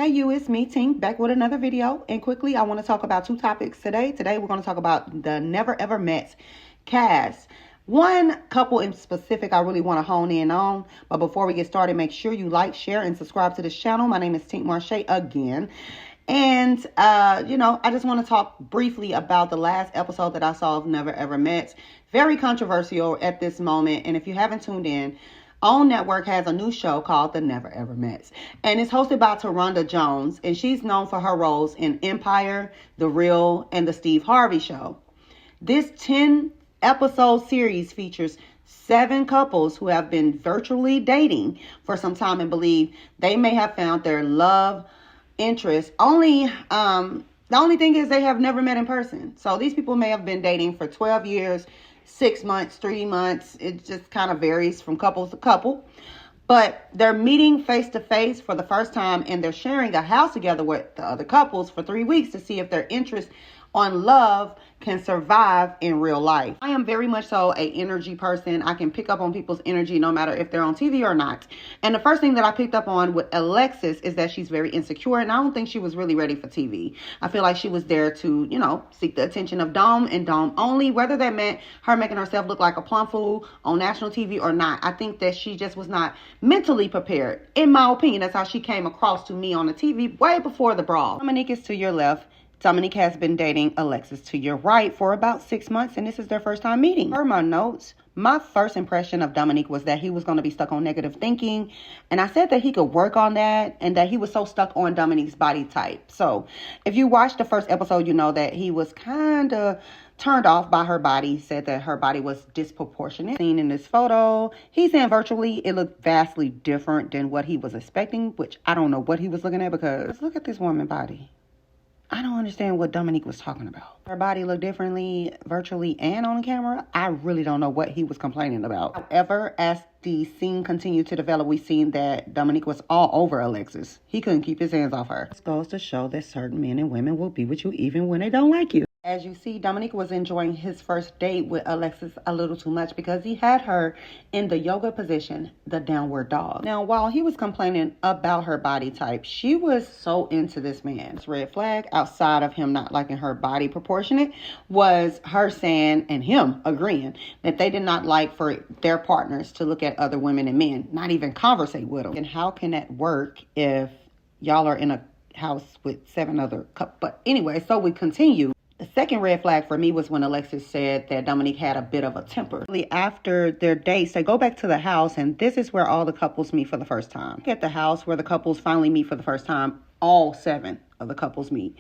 Hey you, it's me, Tink, back with another video. And quickly, I want to talk about two topics today. Today, we're going to talk about the Never Ever Met cast. One couple in specific I really want to hone in on. But before we get started, make sure you like, share, and subscribe to this channel. My name is Tink Marche again. And, I just want to talk briefly about the last episode that I saw of Never Ever Met. Very controversial at this moment. And if you haven't tuned in, OwnNetwork has a new show called The Never Ever Met, and it's hosted by Taronda Jones, and she's known for her roles in Empire, The Real, and The Steve Harvey Show. This 10-episode series features 7 couples who have been virtually dating for some time and believe they may have found their love interest. The only thing is they have never met in person. So these people may have been dating for 12 years, 6 months, 3 months. It just kind of varies from couple to couple. But they're meeting face to face for the first time, and they're sharing a house together with the other couples for 3 weeks to see if their interest on love can survive in real life. I am very much so a energy person. I can pick up on people's energy no matter if they're on TV or not. And the first thing that I picked up on with Alexis is that she's very insecure, and I don't think she was really ready for TV. I feel like she was there to, seek the attention of Dom and Dom only, whether that meant her making herself look like a plum fool on national TV or not. I think that she just was not mentally prepared. In my opinion, that's how she came across to me on the TV way before the brawl. Dominique is to your left. Dominique has been dating Alexis to your right for about 6 months, and this is their first time meeting. Per my notes, my first impression of Dominique was that he was going to be stuck on negative thinking, and I said that he could work on that, and that he was so stuck on Dominique's body type. So if you watched the first episode, you know that he was kind of turned off by her body, said that her body was disproportionate. Seen in this photo, he's saying virtually it looked vastly different than what he was expecting, which I don't know what he was looking at, because look at this woman's body. I don't understand what Dominique was talking about. Her body looked differently virtually and on camera. I really don't know what he was complaining about. However, as the scene continued to develop, we seen that Dominique was all over Alexis. He couldn't keep his hands off her. This goes to show that certain men and women will be with you even when they don't like you. As you see, Dominique was enjoying his first date with Alexis a little too much because he had her in the yoga position, the downward dog. Now, while he was complaining about her body type, she was so into this man. This red flag, outside of him not liking her body proportionate, was her saying and him agreeing that they did not like for their partners to look at other women and men, not even conversate with them. And how can that work if y'all are in a house with 7 other couples? But anyway, so we continue. The second red flag for me was when Alexis said that Dominique had a bit of a temper. After their dates, they go back to the house, and this is where all the couples meet for the first time. At the house where the couples finally meet for the first time, all 7 of the couples meet.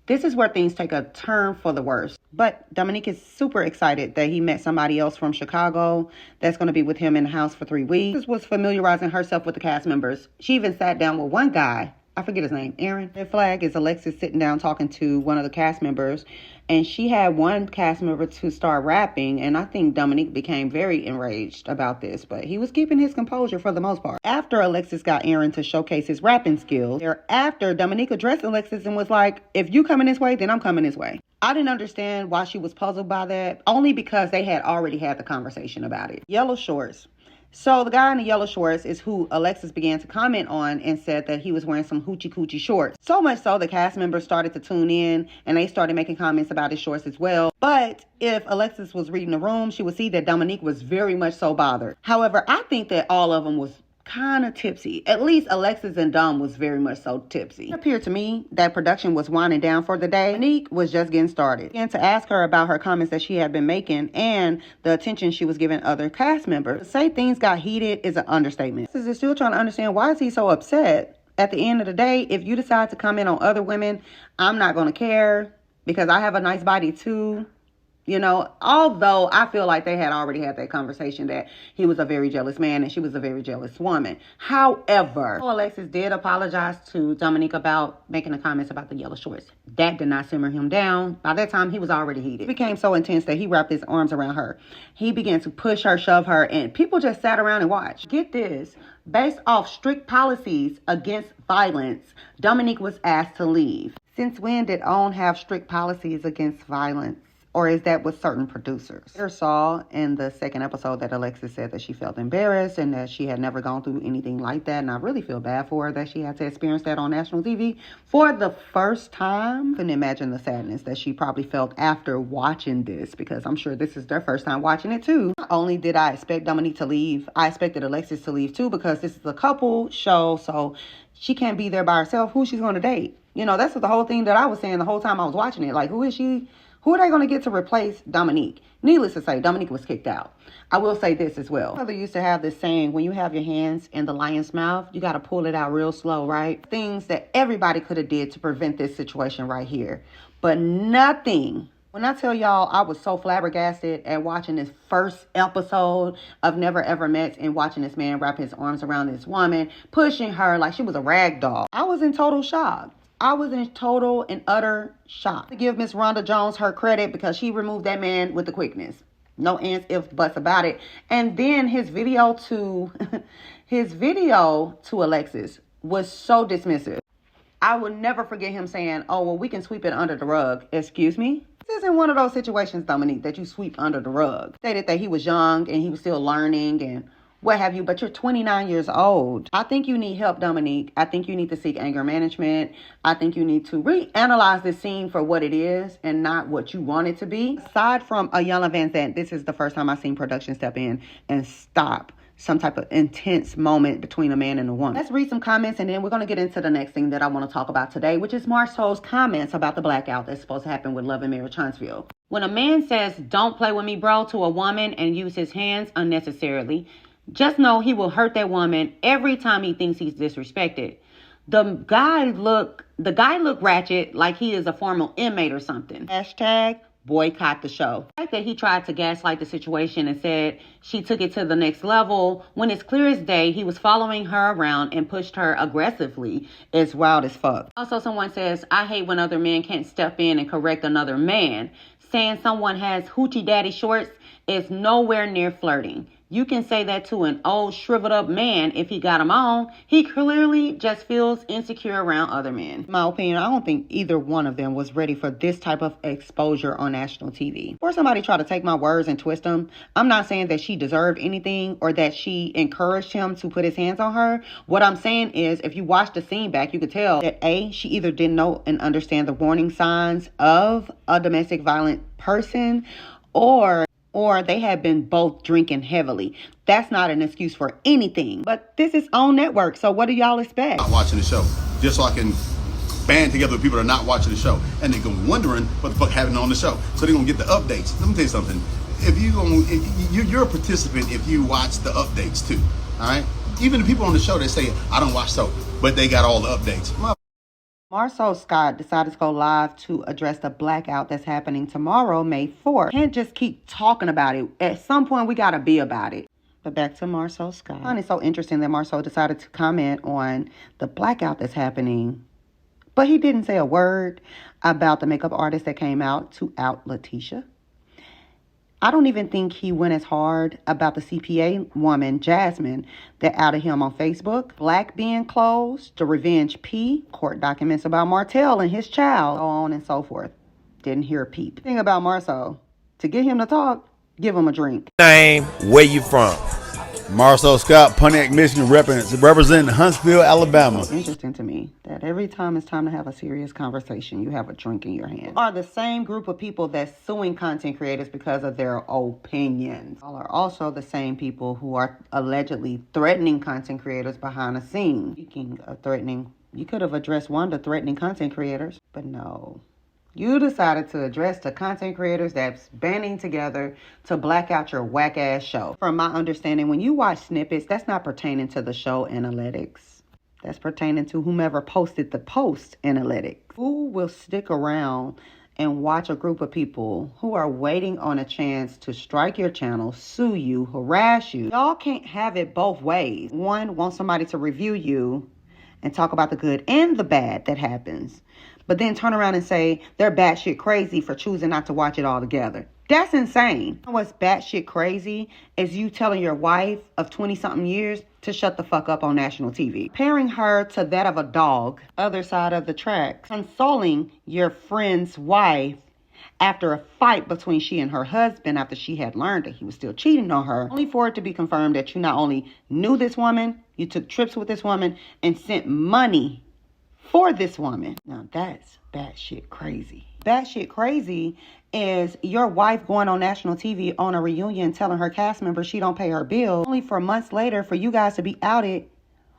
This is where things take a turn for the worse. But Dominique is super excited that he met somebody else from Chicago that's going to be with him in the house for 3 weeks. This was familiarizing herself with the cast members. She even sat down with one guy. I forget his name, Aaron. The flag is Alexis sitting down talking to one of the cast members, and she had one cast member to start rapping, and I think Dominique became very enraged about this, but he was keeping his composure for the most part. After Alexis got Aaron to showcase his rapping skills, thereafter, Dominique addressed Alexis and was like, if you coming this way, then I'm coming this way. I didn't understand why she was puzzled by that, only because they had already had the conversation about it. Yellow shorts. So the guy in the yellow shorts is who Alexis began to comment on and said that he was wearing some hoochie coochie shorts. So much so the cast members started to tune in and they started making comments about his shorts as well. But if Alexis was reading the room, she would see that Dominique was very much so bothered. However, I think that all of them was kind of tipsy. At least Alexis and Dom was very much so tipsy. It appeared to me that production was winding down for the day. Dominique was just getting started. I began to ask her about her comments that she had been making and the attention she was giving other cast members. To say things got heated is an understatement. Alexis is still trying to understand why is he so upset. At the end of the day, if you decide to comment on other women, I'm not going to care because I have a nice body too. Although I feel like they had already had that conversation that he was a very jealous man and she was a very jealous woman. However, Alexis did apologize to Dominique about making the comments about the yellow shorts. That did not simmer him down. By that time, he was already heated. It became so intense that he wrapped his arms around her. He began to push her, shove her, and people just sat around and watched. Get this. Based off strict policies against violence, Dominique was asked to leave. Since when did OWN have strict policies against violence? Or is that with certain producers? I saw in the second episode that Alexis said that she felt embarrassed and that she had never gone through anything like that. And I really feel bad for her that she had to experience that on national TV for the first time. I couldn't imagine the sadness that she probably felt after watching this, because I'm sure this is their first time watching it too. Not only did I expect Dominique to leave, I expected Alexis to leave too, because this is a couple show, so she can't be there by herself. Who she's going to date? You know, that's the whole thing that I was saying the whole time I was watching it. Like, who is she? Who are they going to get to replace Dominique? Needless to say, Dominique was kicked out. I will say this as well. My mother used to have this saying, when you have your hands in the lion's mouth, you got to pull it out real slow, right? Things that everybody could have did to prevent this situation right here. But nothing. When I tell y'all, I was so flabbergasted at watching this first episode of Never Ever Met and watching this man wrap his arms around this woman, pushing her like she was a rag doll. I was in total shock. I was in total and utter shock. To give Miss Rhonda Jones her credit, because she removed that man with the quickness. No ands, ifs, buts about it. And then his video to Alexis was so dismissive. I will never forget him saying, oh, well, we can sweep it under the rug. Excuse me? This isn't one of those situations, Dominique, that you sweep under the rug. Stated that he was young and he was still learning and what have you, but you're 29 years old. I think you need help, Dominique. I think you need to seek anger management. I think you need to reanalyze this scene for what it is and not what you want it to be. Aside from Ayanna Van Zandt, this is the first time I've seen production step in and stop some type of intense moment between a man and a woman. Let's read some comments, and then we're going to get into the next thing that I want to talk about today, which is Marsua's comments about the blackout that's supposed to happen with Love and Marriage Huntsville. When a man says, "Don't play with me, bro," to a woman and use his hands unnecessarily, just know he will hurt that woman every time he thinks he's disrespected. The guy look ratchet, like he is a former inmate or something. Hashtag boycott the show. The fact that he tried to gaslight the situation and said she took it to the next level, when it's clear as day he was following her around and pushed her aggressively, is wild as fuck. Also, someone says, I hate when other men can't step in and correct another man. Saying someone has hoochie daddy shorts is nowhere near flirting. You can say that to an old shriveled up man if he got them on. He clearly just feels insecure around other men. In my opinion, I don't think either one of them was ready for this type of exposure on national TV. Before somebody try to take my words and twist them, I'm not saying that she deserved anything or that she encouraged him to put his hands on her. What I'm saying is, if you watch the scene back, you could tell that A, she either didn't know and understand the warning signs of a domestic violent person, or they had been both drinking heavily. That's not an excuse for anything. But this is OwnNetwork, so what do y'all expect? Not watching the show, just so I can band together with people that are not watching the show, and they're gonna be wondering what the fuck happened on the show. So they're gonna get the updates. Let me tell you something. You're a participant if you watch the updates too. All right. Even the people on the show that say I don't watch soap, but they got all the updates. Marsua Scott decided to go live to address the blackout that's happening tomorrow, May 4th. Can't just keep talking about it. At some point, we got to be about it. But back to Marsua Scott. I find it so interesting that Marsua decided to comment on the blackout that's happening, but he didn't say a word about the makeup artist that came out to out Letitia. I don't even think he went as hard about the CPA woman, Jasmine, that outed him on Facebook. Black being closed, the Revenge P, court documents about Martell and his child, so on and so forth. Didn't hear a peep. Thing about Marsua, to get him to talk, give him a drink. Name, where you from? Marsua Scott, Pontiac, Michigan, representing Huntsville, Alabama. It's interesting to me that every time it's time to have a serious conversation, you have a drink in your hand. Are the same group of people that's suing content creators because of their opinions. All are also the same people who are allegedly threatening content creators behind the scenes. Speaking of threatening, you could have addressed one of the threatening content creators, but no. You decided to address the content creators that's banding together to black out your whack-ass show. From my understanding, when you watch snippets, that's not pertaining to the show analytics. That's pertaining to whomever posted the post analytics. Who will stick around and watch a group of people who are waiting on a chance to strike your channel, sue you, harass you? Y'all can't have it both ways. One wants somebody to review you and talk about the good and the bad that happens, but then turn around and say they're batshit crazy for choosing not to watch it all together. That's insane. What's batshit crazy is you telling your wife of 20-something years to shut the fuck up on national TV. Comparing her to that of a dog, other side of the tracks. Consoling your friend's wife after a fight between she and her husband after she had learned that he was still cheating on her, only for it to be confirmed that you not only knew this woman, you took trips with this woman and sent money for this woman. Now that's batshit crazy. Batshit crazy is your wife going on national TV on a reunion telling her cast members she don't pay her bill, only for months later for you guys to be outed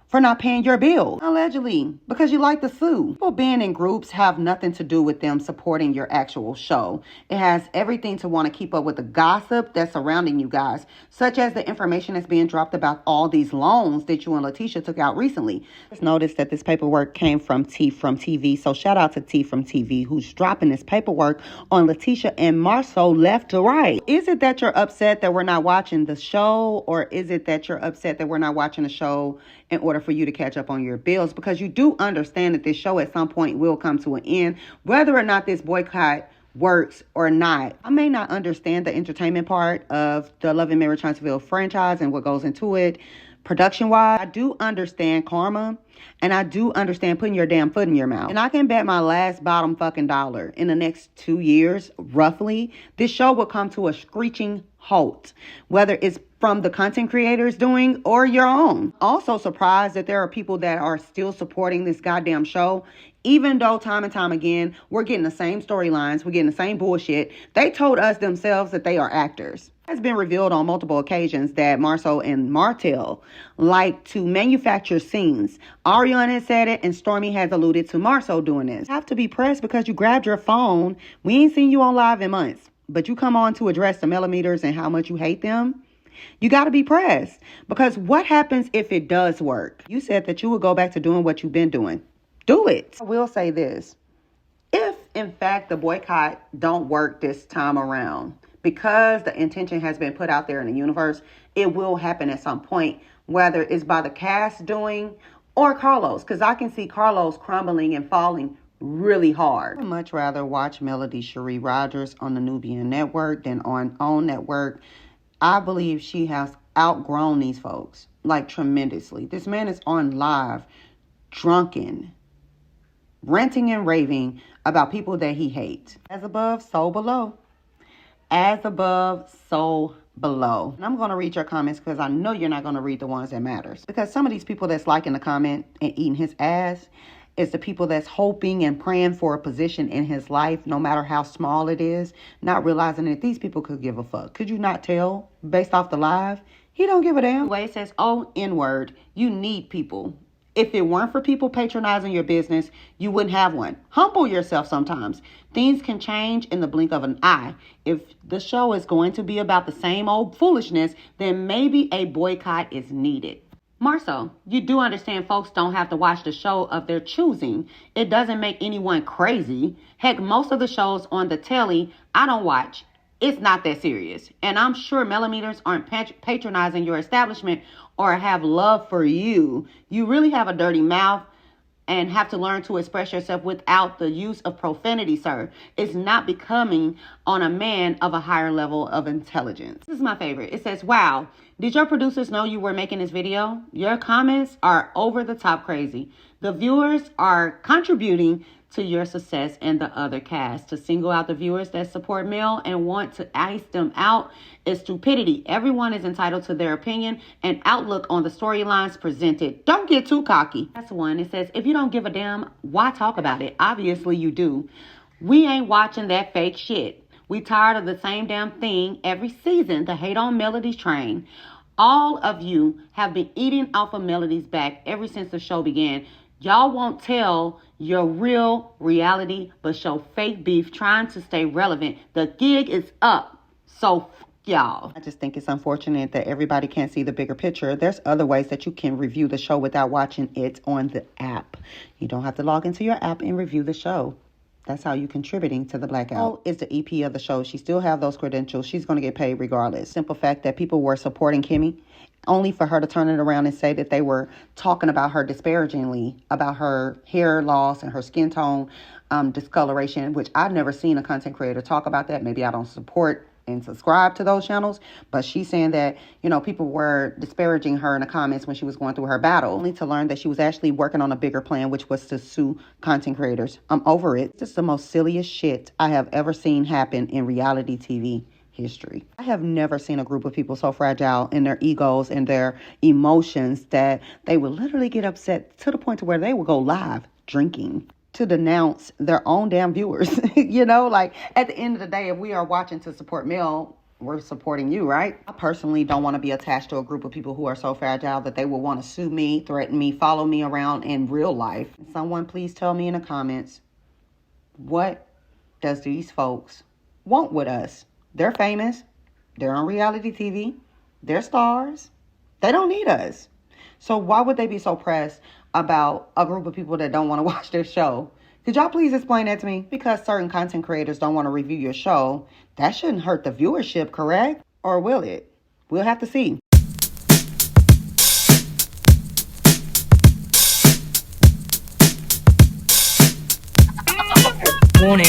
for not paying your bill. Allegedly, because you like to sue. People being in groups have nothing to do with them supporting your actual show. It has everything to want to keep up with the gossip that's surrounding you guys, such as the information that's being dropped about all these loans that you and Letitia took out recently. Just noticed that this paperwork came from T from TV, so shout out to T from TV, who's dropping this paperwork on Letitia and Marsua left to right. Is it that you're upset that we're not watching the show, or is it that you're upset that we're not watching the show in order for you to catch up on your bills? Because you do understand that this show at some point will come to an end, whether or not this boycott works or not. I may not understand the entertainment part of the Love and Marriage Huntsville franchise and what goes into it production-wise. I do understand karma, and I do understand putting your damn foot in your mouth. And I can bet my last bottom fucking dollar in the next 2 years, roughly, this show will come to a screeching halt, whether it's from the content creators doing or your own. Also surprised that there are people that are still supporting this goddamn show, even though time and time again, we're getting the same storylines, we're getting the same bullshit. They told us themselves that they are actors. It's been revealed on multiple occasions that Marsua and Martell like to manufacture scenes. Ariana has said it, and Stormy has alluded to Marsua doing this. You have to be pressed because you grabbed your phone. We ain't seen you on live in months, but you come on to address the millimeters and how much you hate them. You got to be pressed, because what happens if it does work? You said that you would go back to doing what you've been doing. Do it. I will say this. If, in fact, the boycott don't work this time around, because the intention has been put out there in the universe, it will happen at some point, whether it's by the cast doing or Carlos, because I can see Carlos crumbling and falling really hard. I'd much rather watch Melody Shari Rodger on the Nubian Network than on OwnNetwork. I believe she has outgrown these folks, like, tremendously. This man is on live, drunken, ranting and raving about people that he hates. As above, so below. As above, so below. And I'm going to read your comments, because I know you're not going to read the ones that matters. Because some of these people that's liking the comment and eating his ass is the people that's hoping and praying for a position in his life, no matter how small it is, not realizing that these people could give a fuck. Could you not tell based off the live? He don't give a damn. The way it says, oh, N-word, you need people. If it weren't for people patronizing your business, you wouldn't have one. Humble yourself sometimes. Things can change in the blink of an eye. If the show is going to be about the same old foolishness, then maybe a boycott is needed. Marsua, you do understand folks don't have to watch the show of their choosing. It doesn't make anyone crazy. Heck, most of the shows on the telly I don't watch. It's not that serious. And I'm sure millimeters aren't patronizing your establishment or have love for you. You really have a dirty mouth and have to learn to express yourself without the use of profanity, sir. It's not becoming on a man of a higher level of intelligence. This is my favorite. It says, wow, did your producers know you were making this video? Your comments are over the top crazy. The viewers are contributing to your success and the other cast. To single out the viewers that support Mel and want to ice them out is stupidity. Everyone is entitled to their opinion and outlook on the storylines presented. Don't get too cocky. That's one. It says, if you don't give a damn, why talk about it? Obviously you do. We ain't watching that fake shit. We tired of the same damn thing every season, the hate on Melody's train. All of you have been eating off of Melody's back ever since the show began. Y'all won't tell your real reality, but show fake beef trying to stay relevant. The gig is up. So y'all. I just think it's unfortunate that everybody can't see the bigger picture. There's other ways that you can review the show without watching it on the app. You don't have to log into your app and review the show. That's how you're contributing to the blackout. Is the EP of the show. She still have those credentials. She's going to get paid regardless. Simple fact that people were supporting Kimmy, only for her to turn it around and say that they were talking about her disparagingly, about her hair loss and her skin tone discoloration, which I've never seen a content creator talk about that. Maybe I don't support and subscribe to those channels, but she's saying that, you know, people were disparaging her in the comments when she was going through her battle, only to learn that she was actually working on a bigger plan, which was to sue content creators. I'm over it. This is the most silliest shit I have ever seen happen in reality TV history. I have never seen a group of people so fragile in their egos and their emotions that they would literally get upset to the point to where they would go live drinking to denounce their own damn viewers. You know, like at the end of the day, if we are watching to support Mel, we're supporting you, right? I personally don't want to be attached to a group of people who are so fragile that they will want to sue me, threaten me, follow me around in real life. Someone please tell me in the comments, what does these folks want with us? They're famous. They're on reality TV. They're stars. They don't need us. So why would they be so pressed about a group of people that don't want to watch their show? Could y'all please explain that to me? Because certain content creators don't want to review your show, that shouldn't hurt the viewership, correct? Or will it? We'll have to see. Warning.